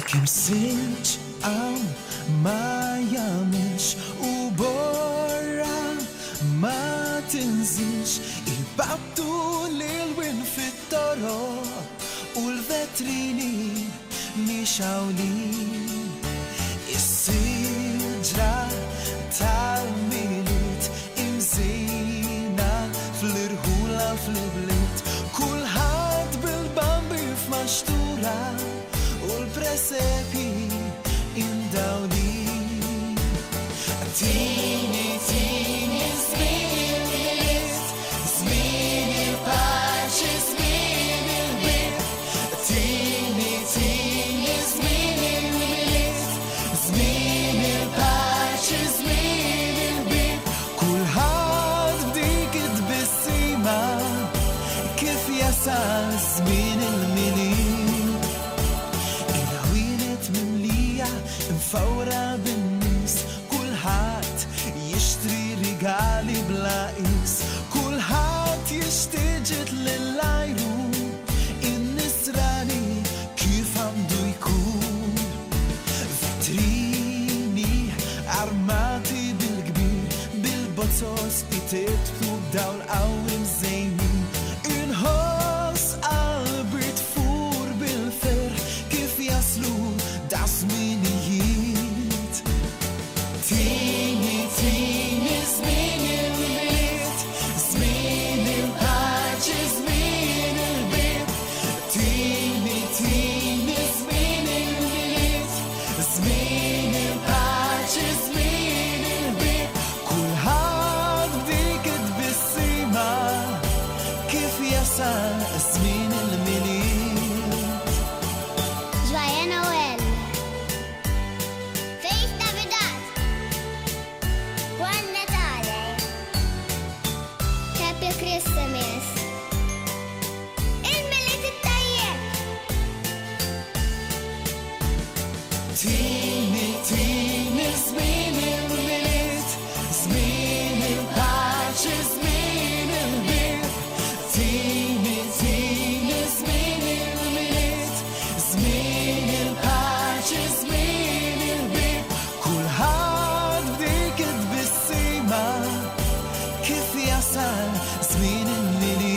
Kim silġ għam ma jamilx u borra ma tinżilx il-babtu l-win fit-toro u l-vetrini mixawlin is-siġra tal-milied imżina fl-irħula fl-bliet kulħadd bil-bambi f'maxtura u l-presepi indawlin Tini Tini Zmien il-Milied Zmien il-paċi Zmien il-bir Tini Tini Zmien il-Milied Zmien il-paċi Zmien il-bir kulħadd b'dik id-bissima kif jasal Zmien il-Milied il-ħwienet mimlija mfawra bin-nies kulħadd jixtri rigali bla qis kulħadd jixtieġet lill-ajru in-nisrani kif għandu jkun vitrini armati bil-kbir bil-bozzos itibtu b'dawl qawwim żejnin inħoss qalbi tfur bil-ferħ kif jaslu da' żminijiet Tini Tini Zmien il-Milied Zmien il-paċi Zmien il-bir Tini Tini Zmien il-Milied Zmien il-paċi Zmien il-bir kulħadd b'dik id-bissima kif jasal Zmien il-Milied Joyeux Noël. Feliz Navidad. Buon Natale. Happy Christmas. Il-Milied it-tajjeb. Tini Tini Zmien il-Milied Zmien il-paċi Zmien il-bir Tini Tini Zmien il-Milied Zmien il-paċi Zmien il-bir kulħadd b'dik id-bissima kif jasal Zmien il-Milied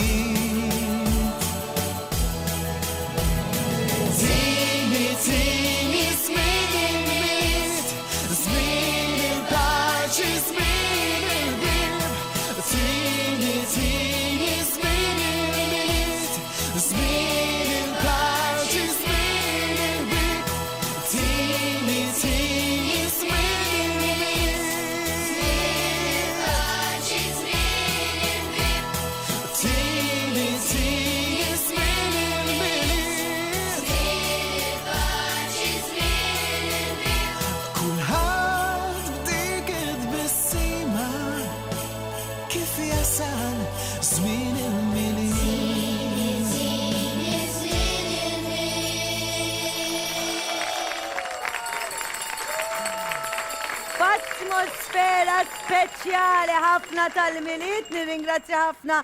Tini Tini Zmien il-Milied Zmien il-paċi Zmien il-bir Tini Tini Zmien il-Milied Zmien il-paċi Zmien il-bir Tini Tini Zmien il-Milied Paċi Zmien il-bir. Tini Tini Zmien il-Milied Paċi Zmien il-bir. kulħadd b'dik id-bissima kif jasal Zmien il-Milied Tini Zmien il-Milied. F'atmosfera speċjali ħafna tal-Milied, nirringrazzja ħafna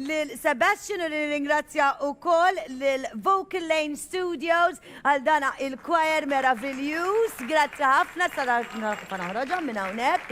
lil Sebastian u nirringrazzja wkoll lil Vocal Lane Studios għal dana il-choir meravigliuż. Grazzi ħafna sa naħroġhom minn hawnhekk.